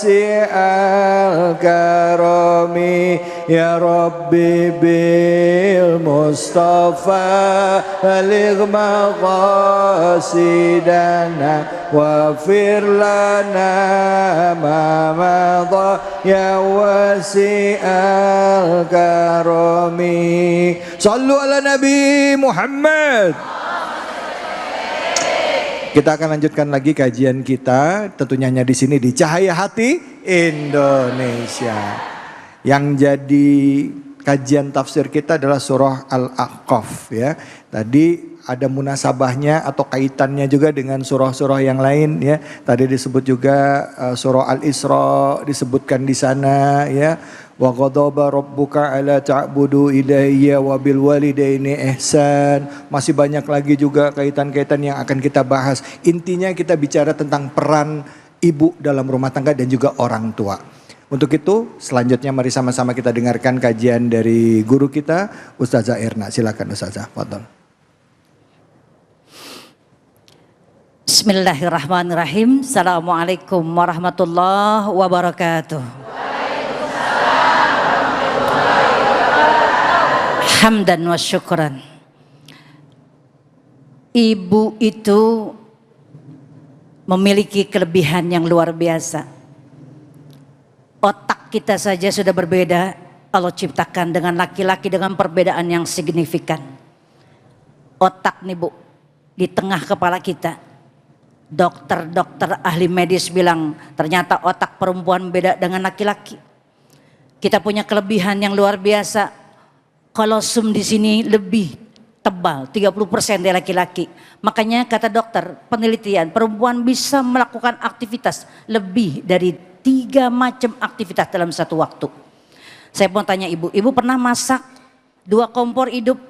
wasi'al karami ya Rabbi bil Mustafa baligh maqasidana wafir lana ma madha ya wasi'al karami. Sallu ala Nabi Muhammad. Kita akan lanjutkan lagi kajian kita, tentunya hanya di sini di Cahaya Hati Indonesia. Yang jadi kajian tafsir kita adalah surah Al-Ahqaf ya. Tadi ada munasabahnya atau kaitannya juga dengan surah-surah yang lain ya. Tadi disebut juga surah Al-Isra disebutkan di sana ya. Wa ghadaba rabbuka alla ta'budu ilayya wa bil walidaini ihsan. Masih banyak lagi juga kaitan-kaitan yang akan kita bahas. Intinya kita bicara tentang peran ibu dalam rumah tangga dan juga orang tua. Untuk itu selanjutnya mari sama-sama kita dengarkan kajian dari guru kita Ustazah Erna. Silakan Ustazah, fadhol. Bismillahirrahmanirrahim. Assalamualaikum warahmatullahi wabarakatuh. Hamdan wa syukran. Ibu itu memiliki kelebihan yang luar biasa. Otak kita saja sudah berbeda. Allah ciptakan dengan laki-laki dengan perbedaan yang signifikan. Otak nih Bu, di tengah kepala kita. Dokter-dokter ahli medis bilang ternyata otak perempuan beda dengan laki-laki. Kita punya kelebihan yang luar biasa. Kolosum di sini lebih tebal, 30% dari laki-laki. Makanya kata dokter, penelitian perempuan bisa melakukan aktivitas lebih dari 3 macam aktivitas dalam satu waktu. Saya mau tanya ibu pernah masak 2 kompor hidup?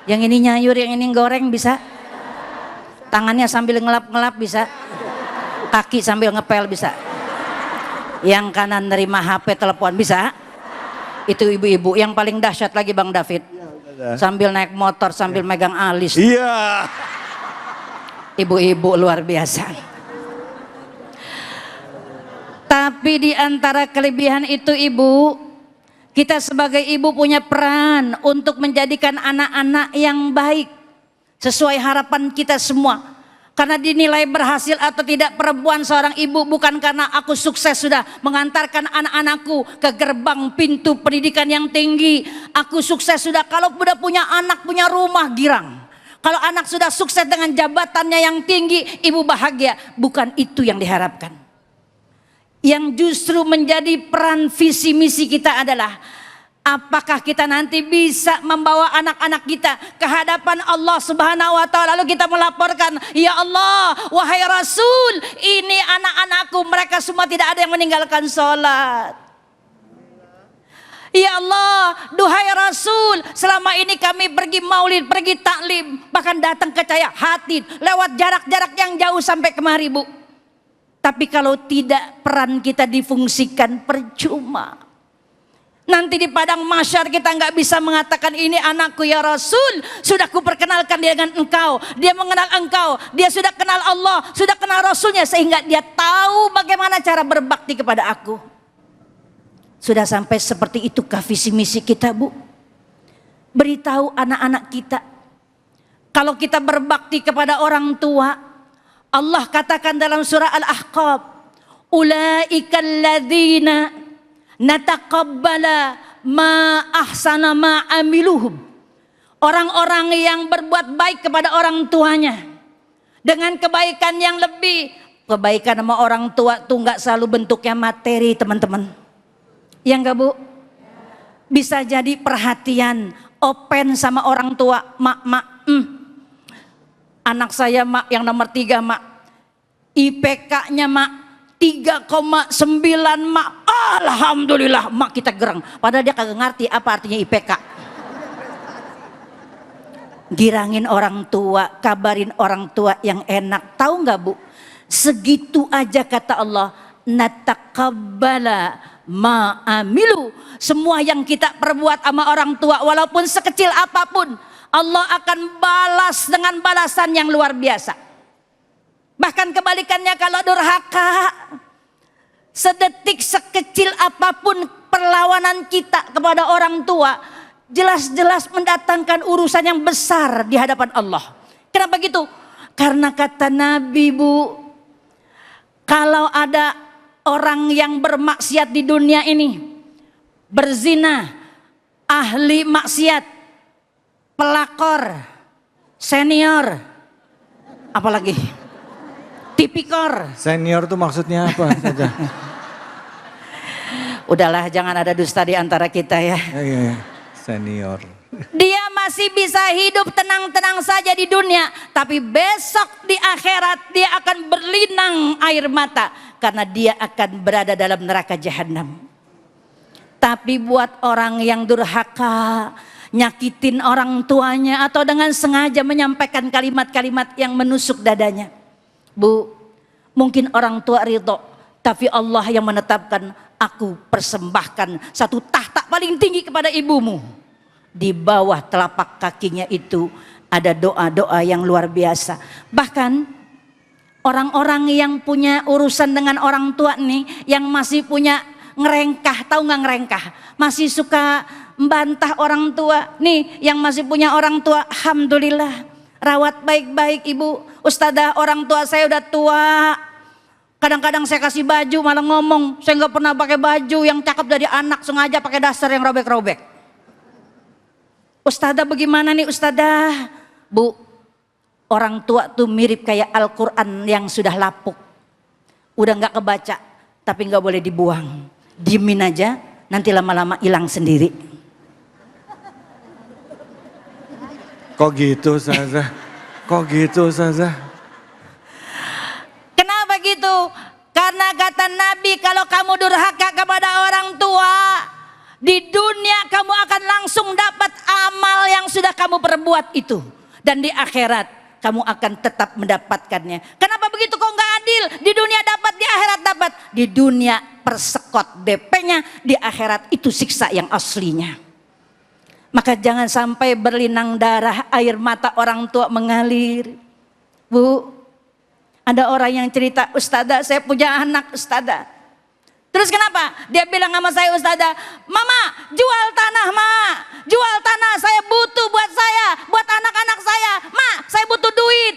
Yang ini nyayur, yang ini goreng bisa? Tangannya sambil ngelap-ngelap bisa? Kaki sambil ngepel bisa? Yang kanan nerima HP telepon bisa? Itu ibu-ibu. Yang paling dahsyat lagi Bang David, sambil naik motor sambil megang alis. Iya. Ibu-ibu luar biasa. Tapi di antara kelebihan itu ibu, kita sebagai ibu punya peran untuk menjadikan anak-anak yang baik sesuai harapan kita semua. Karena dinilai berhasil atau tidak perempuan seorang ibu bukan karena aku sukses sudah mengantarkan anak-anakku ke gerbang pintu pendidikan yang tinggi. Aku sukses sudah kalau sudah punya anak, punya rumah girang. Kalau anak sudah sukses dengan jabatannya yang tinggi, ibu bahagia. Bukan itu yang diharapkan. Yang justru menjadi peran visi misi kita adalah apakah kita nanti bisa membawa anak-anak kita ke hadapan Allah Subhanahu wa taala, lalu kita melaporkan, ya Allah, wahai Rasul, ini anak-anakku, mereka semua tidak ada yang meninggalkan sholat. Ya Allah, duhai Rasul, selama ini kami pergi maulid, pergi taklim, bahkan datang ke Cahaya Hati lewat jarak-jarak yang jauh sampai kemari Bu. Tapi kalau tidak peran kita difungsikan, percuma. Nanti di padang mahsyar kita nggak bisa mengatakan ini anakku ya Rasul, sudah kuperkenalkan dia dengan engkau, dia mengenal engkau, dia sudah kenal Allah, sudah kenal Rasulnya sehingga dia tahu bagaimana cara berbakti kepada aku. Sudah sampai seperti itukah visi misi kita Bu? Beritahu anak-anak kita, kalau kita berbakti kepada orang tua, Allah katakan dalam surah Al-Ahqaf, ulaikal ladzina nataqabbala ma ahsana ma amiluhum. Orang-orang yang berbuat baik kepada orang tuanya dengan kebaikan yang lebih. Kebaikan sama orang tua tuh nggak selalu bentuknya materi teman-teman. Ya enggak Bu? Bisa jadi perhatian, open sama orang tua. Anak saya mak yang nomor 3 mak, IPK-nya mak 3,9 mak. Alhamdulillah mak kita gerang. Padahal dia kagak ngerti apa artinya IPK. Girangin orang tua, kabarin orang tua yang enak. Tahu nggak Bu? Segitu aja kata Allah, nataqabbala ma amilu. Semua yang kita perbuat sama orang tua walaupun sekecil apapun, Allah akan balas dengan balasan yang luar biasa. Bahkan kebalikannya kalau durhaka, sedetik sekecil apapun perlawanan kita kepada orang tua, jelas-jelas mendatangkan urusan yang besar di hadapan Allah. Kenapa gitu? Karena kata Nabi, Bu, kalau ada orang yang bermaksiat di dunia ini, berzina, ahli maksiat, pelakor, senior, apalagi tipikor. Senior tuh maksudnya apa? Udahlah, jangan ada dusta di antara kita ya. Iya, senior. Dia masih bisa hidup tenang-tenang saja di dunia, tapi besok di akhirat dia akan berlinang air mata karena dia akan berada dalam neraka jahanam. Tapi buat orang yang durhaka, nyakitin orang tuanya atau dengan sengaja menyampaikan kalimat-kalimat yang menusuk dadanya, Bu, mungkin orang tua ridho, tapi Allah yang menetapkan, aku persembahkan satu tahta paling tinggi kepada ibumu. Di bawah telapak kakinya itu ada doa-doa yang luar biasa. Bahkan orang-orang yang punya urusan dengan orang tua nih, yang masih punya ngerengkah, tahu nggak ngerengkah? Masih suka membantah orang tua nih, yang masih punya orang tua, alhamdulillah, rawat baik-baik ibu. Ustadzah, orang tua saya udah tua. Kadang-kadang saya kasih baju malah ngomong, saya nggak pernah pakai baju yang cakep dari anak, sengaja pakai dasar yang robek-robek. Ustadzah bagaimana nih ustadzah? Bu, orang tua tuh mirip kayak Al-Quran yang sudah lapuk. Udah gak kebaca, tapi gak boleh dibuang. Diemin aja, nanti lama-lama hilang sendiri. Kok gitu Ustazah? Kok gitu Ustazah? Kenapa gitu? Karena kata Nabi, kalau kamu durhaka kepada orang tua, di dunia kamu akan langsung dapat amal yang sudah kamu perbuat itu. Dan di akhirat kamu akan tetap mendapatkannya. Kenapa begitu? Kok nggak adil? Di dunia dapat, di akhirat dapat. Di dunia persekot DP-nya, di akhirat itu siksa yang aslinya. Maka jangan sampai berlinang darah, air mata orang tua mengalir. Bu, ada orang yang cerita, Ustadzah saya punya anak Ustadzah. Terus kenapa? Dia bilang sama saya, Ustadzah, Mama jual tanah Ma, jual tanah, saya butuh buat saya, buat anak-anak saya, Ma saya butuh duit.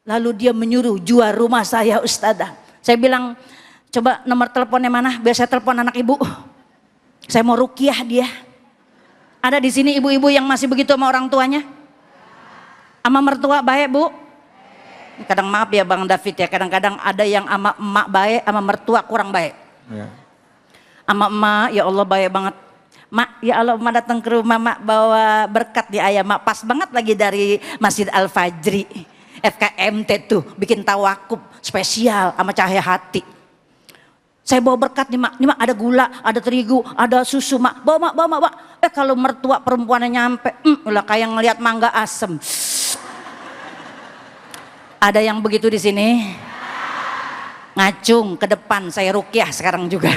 Lalu dia menyuruh jual rumah saya Ustadzah. Saya bilang, coba nomor teleponnya mana, biar saya telepon anak ibu. Saya mau rukiah dia. Ada di sini ibu-ibu yang masih begitu sama orang tuanya? Sama mertua baik Bu? Kadang maaf ya Bang David ya, kadang-kadang ada yang ama emak baik, ama mertua kurang baik. Ya. Ama emak ya Allah baik banget. Mak ya Allah, emak datang ke rumah mak bawa berkat di ayam, mak pas banget lagi dari Masjid Al-Fajri FKMT tuh bikin tawakuf spesial sama Cahaya Hati. Saya bawa berkat nih mak ada gula, ada terigu, ada susu mak, bawa mak. Kalau mertua perempuannya nyampe, lah kayak ngelihat mangga asem. Ada yang begitu di sini? Ngacung ke depan, saya rukyah sekarang juga.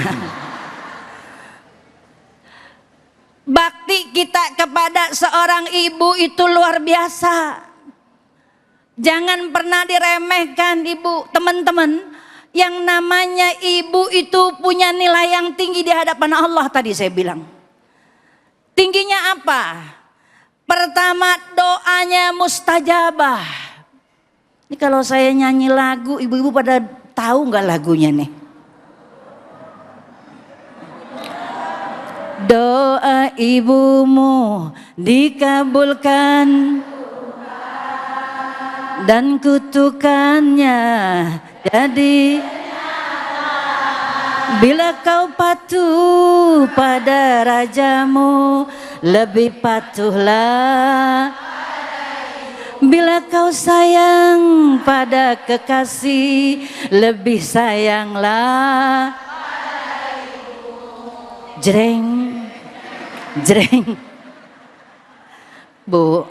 Bakti kita kepada seorang ibu itu luar biasa. Jangan pernah diremehkan ibu. Teman-teman, yang namanya ibu itu punya nilai yang tinggi di hadapan Allah tadi saya bilang. Tingginya apa? Pertama, doanya mustajabah. Ini kalau saya nyanyi lagu, ibu-ibu pada tahu nggak lagunya nih? Doa ibumu dikabulkan dan kutukannya jadi bila kau patuh pada rajamu, lebih patuhlah. Bila kau sayang pada kekasih, lebih sayanglah. Jreng, jreng. Bu,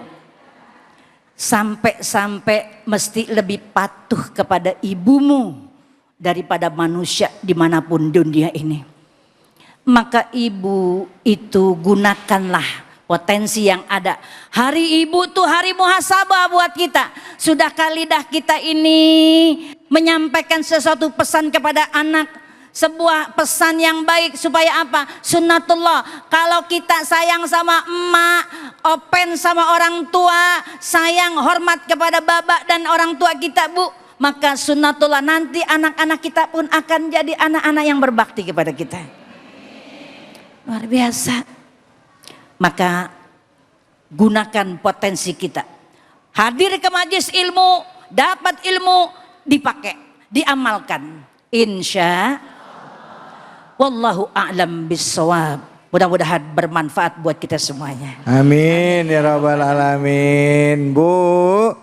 sampai mesti lebih patuh kepada ibumu daripada manusia dimanapun dunia ini. Maka ibu itu gunakanlah potensi yang ada. Hari ibu tuh hari muhasabah buat kita. Sudahkah lidah kita ini menyampaikan sesuatu pesan kepada anak? Sebuah pesan yang baik supaya apa? Sunnatullah. Kalau kita sayang sama emak, open sama orang tua, sayang hormat kepada bapak dan orang tua kita, Bu, maka sunnatullah nanti anak-anak kita pun akan jadi anak-anak yang berbakti kepada kita. Luar biasa. Maka gunakan potensi kita. Hadir ke majelis ilmu, dapat ilmu, dipakai, diamalkan. Insya wallahu a'lam bissawab. Mudah-mudahan bermanfaat buat kita semuanya. Amin ya rabbal alamin. Bu.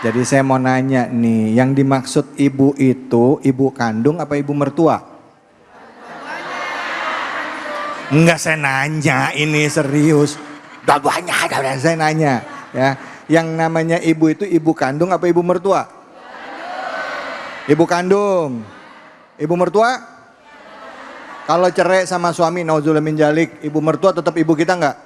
Jadi saya mau nanya nih, yang dimaksud ibu itu ibu kandung apa ibu mertua? Enggak, saya nanya, ini serius. Udah banyak saya nanya ya. Yang namanya ibu itu ibu kandung apa ibu mertua? Ibu kandung. Ibu mertua? Kalau cerai sama suami, nauzubillah min dzalik, ibu mertua tetap ibu kita enggak?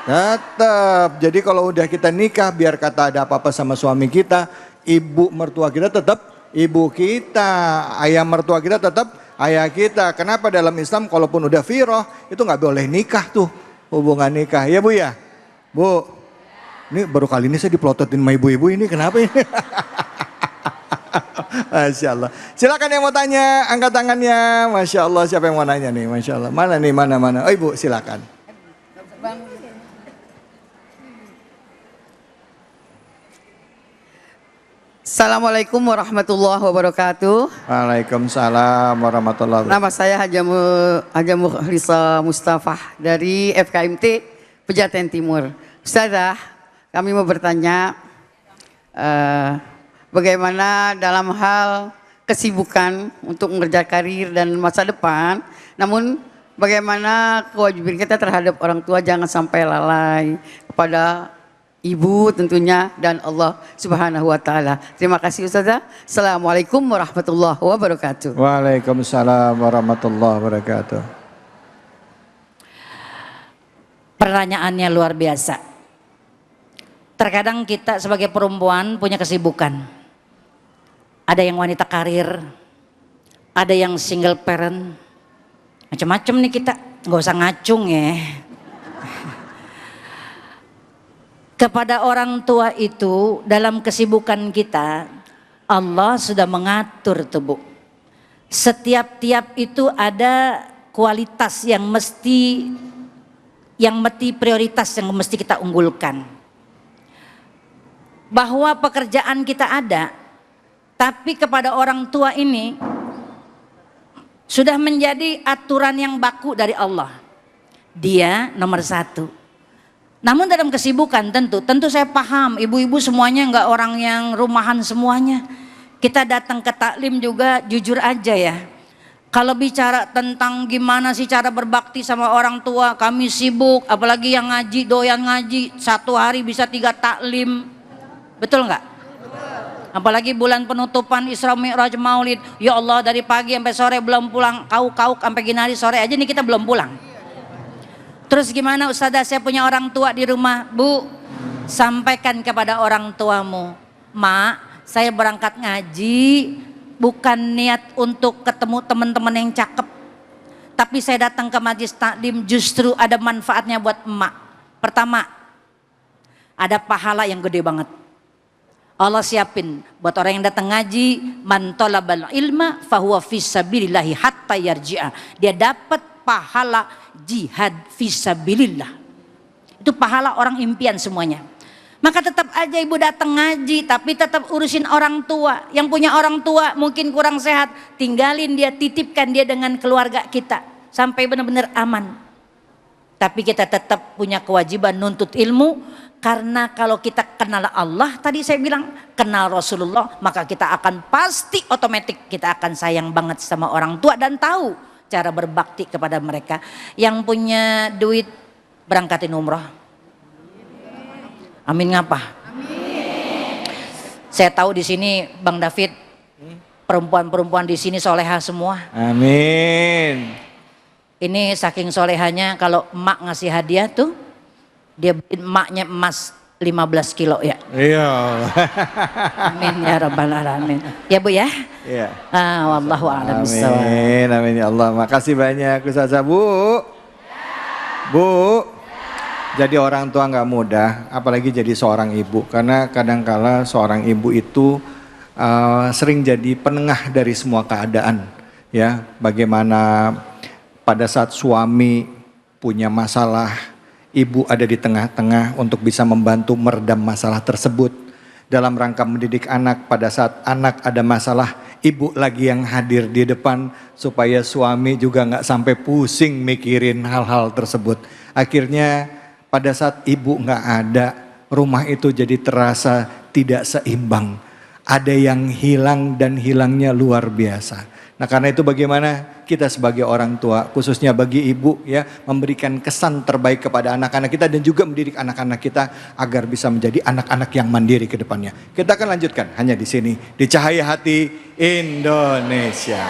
Tetap. Jadi kalau udah kita nikah, biar kata ada apa-apa sama suami kita, ibu mertua kita tetap ibu kita, ayah mertua kita tetap ayah kita. Kenapa dalam Islam kalaupun udah firoh itu nggak boleh nikah tuh, hubungan nikah. Ya Bu ya? Bu, ini baru kali ini saya diplototin sama ibu-ibu ini, kenapa ini? Masya Allah. Silakan yang mau tanya, angkat tangannya. Masya Allah, siapa yang mau nanya nih? Masya Allah. Mana nih, mana? Oh Ibu, silakan. Assalamualaikum warahmatullahi wabarakatuh. Waalaikumsalam warahmatullahi wabarakatuh. Nama saya Haja Mukhlisa Mustafa dari FKMT Pejaten Timur. Ustazah, kami mau bertanya bagaimana dalam hal kesibukan untuk mengejar karir dan masa depan, namun bagaimana kewajiban kita terhadap orang tua jangan sampai lalai kepada ibu tentunya dan Allah Subhanahu wa taala. Terima kasih Ustazah. Assalamualaikum warahmatullahi wabarakatuh. Waalaikumsalam warahmatullahi wabarakatuh. Pertanyaannya luar biasa. Terkadang kita sebagai perempuan punya kesibukan. Ada yang wanita karir, ada yang single parent. Macam-macam nih kita, nggak usah ngacung ya. Kepada orang tua itu dalam kesibukan kita, Allah sudah mengatur tuh Bu. Setiap-tiap itu ada kualitas yang mesti prioritas yang mesti kita unggulkan. Bahwa pekerjaan kita ada, tapi kepada orang tua ini sudah menjadi aturan yang baku dari Allah. Dia nomor satu. Namun dalam kesibukan tentu saya paham ibu-ibu semuanya nggak orang yang rumahan semuanya. Kita datang ke taklim juga jujur aja ya. Kalau bicara tentang gimana sih cara berbakti sama orang tua, kami sibuk. Apalagi yang ngaji, doyan ngaji, satu hari bisa 3 taklim. Betul nggak? Apalagi bulan penutupan Isra Mi'raj Maulid. Ya Allah, dari pagi sampai sore belum pulang. Kauk sampai gini hari sore aja nih kita belum pulang. Terus gimana Ustazah, saya punya orang tua di rumah. Bu, sampaikan kepada orang tuamu, Mak, saya berangkat ngaji bukan niat untuk ketemu teman-teman yang cakep, tapi saya datang ke majelis taklim justru ada manfaatnya buat emak. Pertama, ada pahala yang gede banget. Allah siapin buat orang yang datang ngaji, man talabal ilma fahuwa fisabilillahi hatta yarji'a. Dia dapat pahala jihad fisabilillah. Itu pahala orang impian semuanya. Maka tetap aja ibu datang ngaji, tapi tetap urusin orang tua. Yang punya orang tua mungkin kurang sehat, tinggalin dia, titipkan dia dengan keluarga kita sampai benar-benar aman. Tapi kita tetap punya kewajiban nuntut ilmu, karena kalau kita kenal Allah, tadi saya bilang kenal Rasulullah, maka kita akan pasti otomatis kita akan sayang banget sama orang tua dan tahu cara berbakti kepada mereka. Yang punya duit berangkatin umroh. Amin ngapa? Amin. Saya tahu di sini Bang David, perempuan-perempuan di sini soleha semua. Amin. Ini saking solehanya kalau emak ngasih hadiah tuh, dia beliin emaknya emas 15 kilo ya. Iya. Amin ya rabbal alamin. Ya Bu ya. Iya. Wallahu a'lam bishawab. Amin, amin ya Allah. Makasih banyak Ustazah. Bu, jadi orang tua nggak mudah, apalagi jadi seorang ibu. Karena kadangkala seorang ibu itu sering jadi penengah dari semua keadaan. Ya, bagaimana pada saat suami punya masalah, ibu ada di tengah-tengah untuk bisa membantu meredam masalah tersebut. Dalam rangka mendidik anak, pada saat anak ada masalah, ibu lagi yang hadir di depan supaya suami juga nggak sampai pusing mikirin hal-hal tersebut. Akhirnya pada saat ibu nggak ada, rumah itu jadi terasa tidak seimbang. Ada yang hilang dan hilangnya luar biasa. Nah karena itu bagaimana kita sebagai orang tua, khususnya bagi ibu ya, memberikan kesan terbaik kepada anak-anak kita dan juga mendidik anak-anak kita agar bisa menjadi anak-anak yang mandiri ke depannya. Kita akan lanjutkan hanya di sini, di Cahaya Hati Indonesia.